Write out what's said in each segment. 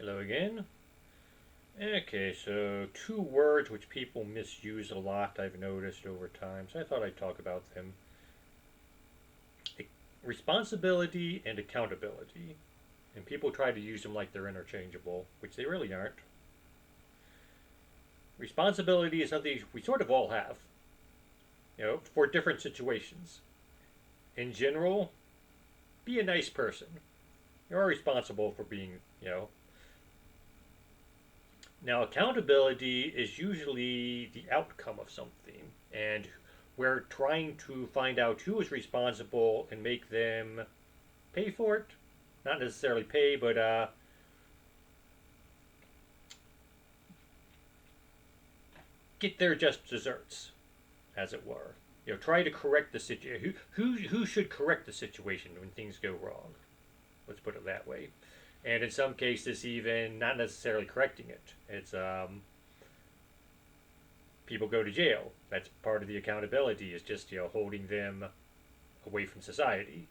Hello again. Okay, so two words which people misuse a lot, I've noticed over time, so I thought I'd talk about them. Responsibility and accountability. And people try to use them like they're interchangeable, which they really aren't. Responsibility is something we sort of all have, for different situations. In general, be a nice person. You're responsible for being, Now, accountability is usually the outcome of something, and we're trying to find out who is responsible and make them pay for it. Not necessarily pay, but get their just desserts, as it were. Try to correct the situation. Who should correct the situation when things go wrong? Let's put it that way. And in some cases, even not necessarily correcting it. It's people go to jail. That's part of the accountability. Is just holding them away from society.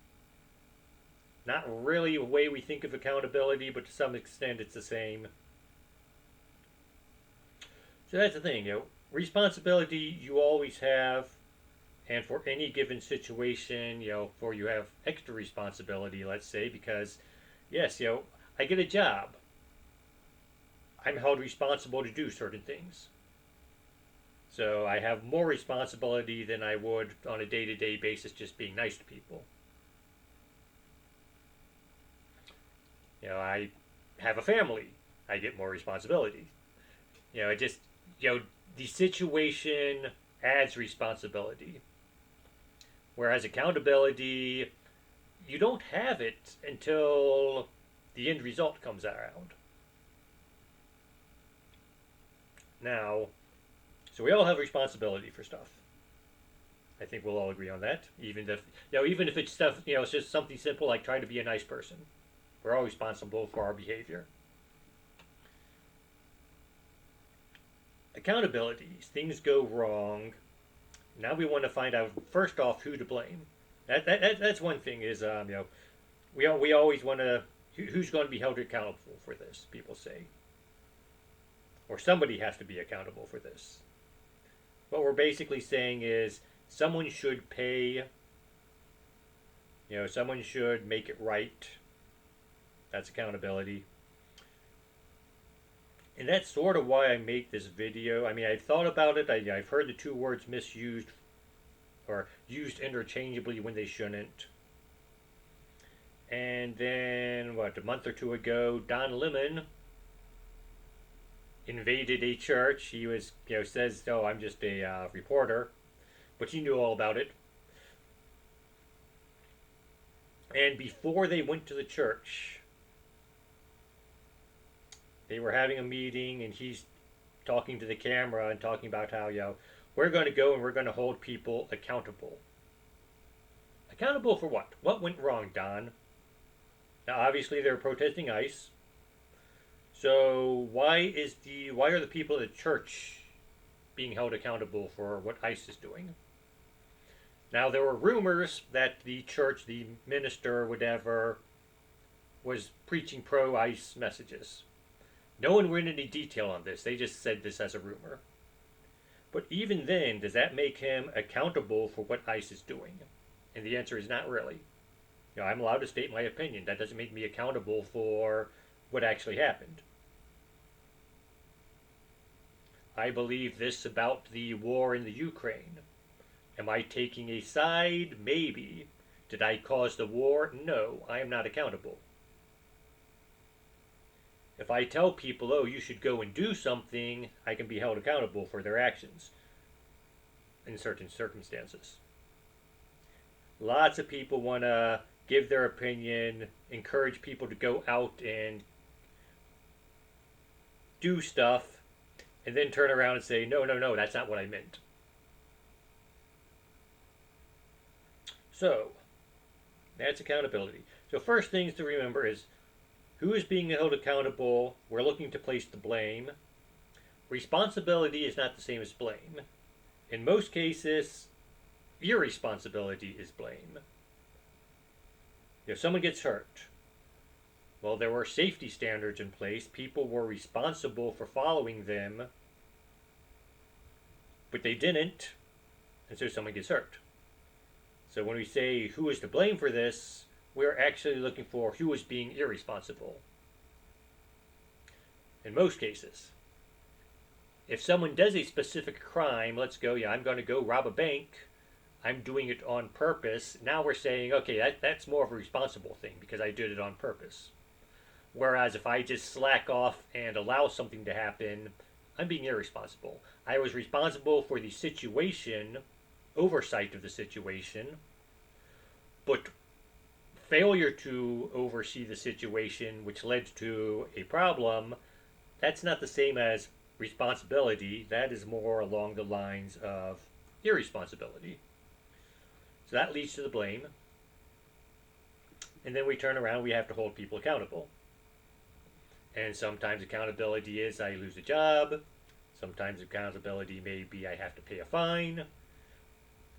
Not really a way we think of accountability, but to some extent, it's the same. So that's the thing. Responsibility you always have, and for any given situation, for you have extra responsibility. Let's say because yes, I get a job. I'm held responsible to do certain things. So I have more responsibility than I would on a day-to-day basis just being nice to people. I have a family. I get more responsibility. It just, the situation adds responsibility. Whereas accountability, you don't have it until the end result comes around. Now, so we all have responsibility for stuff. I think we'll all agree on that. Even if it's stuff, it's just something simple like trying to be a nice person. We're all responsible for our behavior. Accountability. Things go wrong. Now we want to find out first off who to blame. That's one thing is we always want to who's going to be held accountable for this. People say, or somebody has to be accountable for this. What we're basically saying is someone should pay. Someone should make it right. That's accountability. And that's sort of why I make this video. I mean, I've thought about it. I've heard the two words misused or used interchangeably when they shouldn't. And then, a month or two ago, Don Lemon invaded a church. He was, says, "Oh, I'm just a reporter," but he knew all about it. And before they went to the church, they were having a meeting, and he's talking to the camera and talking about how, we're going to go and we're going to hold people accountable. Accountable for what? What went wrong, Don? Now, obviously, they're protesting ICE. So why are the people at the church being held accountable for what ICE is doing? Now, there were rumors that the church, the minister, whatever, was preaching pro-ICE messages. No one went into any detail on this. They just said this as a rumor. But even then, does that make him accountable for what ICE is doing? And the answer is not really. I'm allowed to state my opinion. That doesn't make me accountable for what actually happened. I believe this about the war in the Ukraine. Am I taking a side? Maybe. Did I cause the war? No, I am not accountable. If I tell people, oh, you should go and do something, I can be held accountable for their actions in certain circumstances. Lots of people want to give their opinion, encourage people to go out and do stuff, and then turn around and say, no, that's not what I meant. So, that's accountability. So first things to remember is who is being held accountable? We're looking to place the blame. Responsibility is not the same as blame. In most cases, irresponsibility is blame. If someone gets hurt, Well, there were safety standards in place. People were responsible for following them, but they didn't, and so someone gets hurt. So when we say who is to blame for this, we're actually looking for who is being irresponsible. In most cases, if someone does a specific crime, let's go, I'm going to go rob a bank, I'm doing it on purpose. Now we're saying, okay, that's more of a responsible thing because I did it on purpose. Whereas if I just slack off and allow something to happen, I'm being irresponsible. I was responsible for the situation, oversight of the situation, but failure to oversee the situation, which led to a problem, that's not the same as responsibility. That is more along the lines of irresponsibility. So that leads to the blame. And then we turn around, we have to hold people accountable. And sometimes accountability is I lose a job. Sometimes accountability may be I have to pay a fine,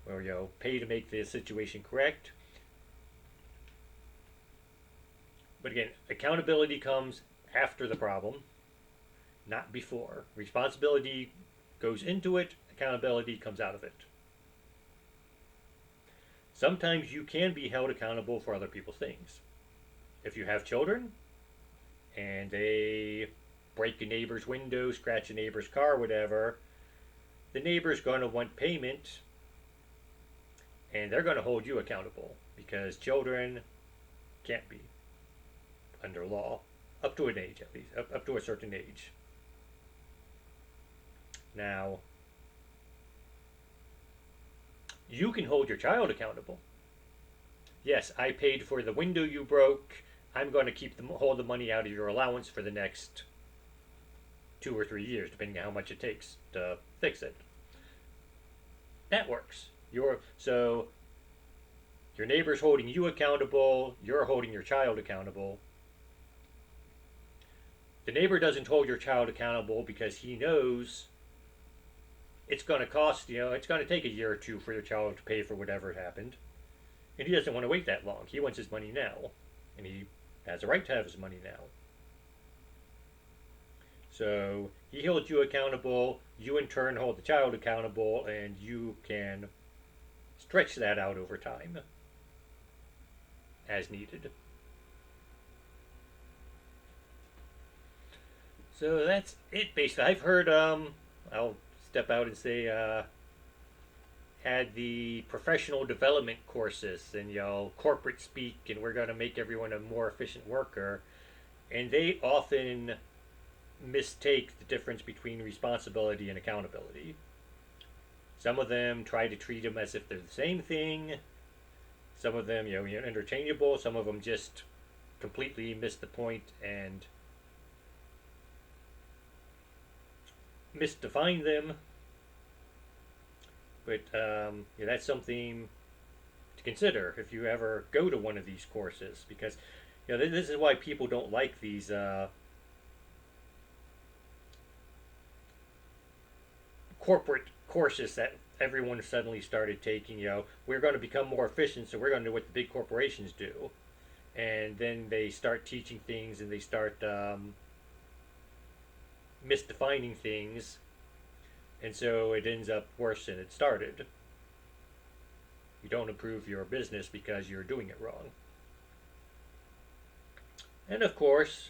or pay to make the situation correct. But again, accountability comes after the problem, not before. Responsibility goes into it, accountability comes out of it. Sometimes you can be held accountable for other people's things. If you have children and they break a neighbor's window, scratch a neighbor's car, whatever, the neighbor's going to want payment and they're going to hold you accountable because children can't be under law, up to an age at least, up to a certain age. Now, you can hold your child accountable. Yes, I paid for the window you broke. I'm going to hold the money out of your allowance for the next 2 or 3 years, depending on how much it takes to fix it. That works. So your neighbor's holding you accountable. You're holding your child accountable. The neighbor doesn't hold your child accountable because he knows it's going to cost, it's going to take a year or two for your child to pay for whatever happened. And he doesn't want to wait that long. He wants his money now. And he has a right to have his money now. So he holds you accountable. You in turn hold the child accountable. And you can stretch that out over time as needed. So that's it basically. I've heard, I'll step out and say, had the professional development courses and corporate speak, and we're going to make everyone a more efficient worker, and they often mistake the difference between responsibility and accountability. Some of them try to treat them as if they're the same thing. Some of them, interchangeable. Some of them just completely miss the point and misdefine them. But that's something to consider if you ever go to one of these courses, because this is why people don't like these corporate courses that everyone suddenly started taking. We're going to become more efficient, so we're going to do what the big corporations do, and then they start teaching things and they start misdefining things. And so it ends up worse than it started. You don't improve your business because you're doing it wrong. And of course,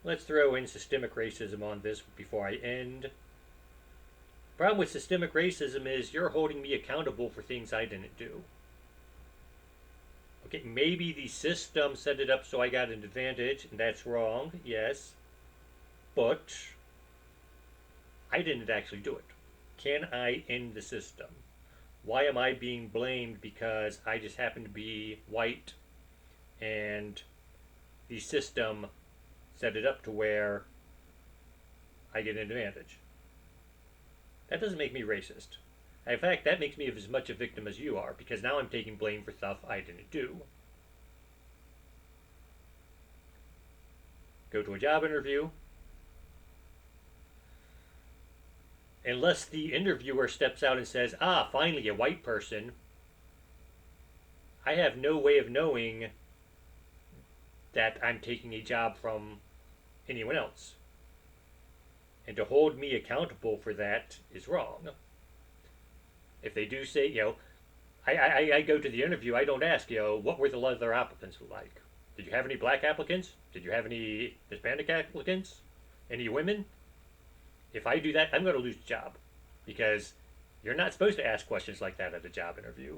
let's throw in systemic racism on this before I end. The problem with systemic racism is you're holding me accountable for things I didn't do. Okay, maybe the system set it up so I got an advantage, and that's wrong, yes. But I didn't actually do it. Can I end the system? Why am I being blamed because I just happen to be white and the system set it up to where I get an advantage? That doesn't make me racist. In fact, that makes me as much a victim as you are, because now I'm taking blame for stuff I didn't do. Go to a job interview. Unless the interviewer steps out and says, finally a white person, I have no way of knowing that I'm taking a job from anyone else. And to hold me accountable for that is wrong. If they do say, I go to the interview, I don't ask, what were the other applicants like? Did you have any black applicants? Did you have any Hispanic applicants? Any women? If I do that, I'm going to lose the job because you're not supposed to ask questions like that at a job interview.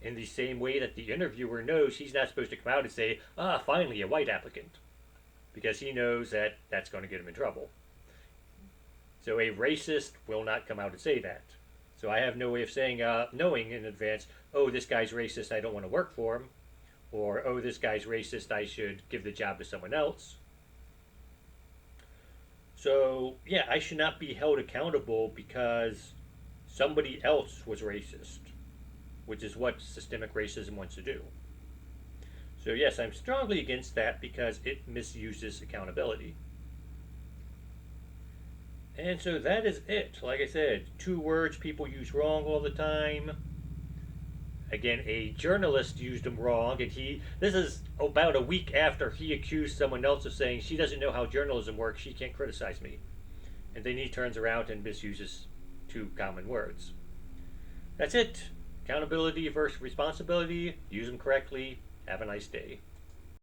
In the same way that the interviewer knows he's not supposed to come out and say, finally a white applicant, because he knows that that's going to get him in trouble. So a racist will not come out and say that. So I have no way of saying, knowing in advance, oh, this guy's racist, I don't want to work for him. Or, oh, this guy's racist, I should give the job to someone else. So, yeah, I should not be held accountable because somebody else was racist, which is what systemic racism wants to do. So, yes, I'm strongly against that because it misuses accountability. And so that is it. Like I said, 2 words people use wrong all the time. Again, a journalist used them wrong, and this is about a week after he accused someone else of saying she doesn't know how journalism works, she can't criticize me. And then he turns around and misuses 2 common words. That's it. Accountability versus responsibility. Use them correctly. Have a nice day.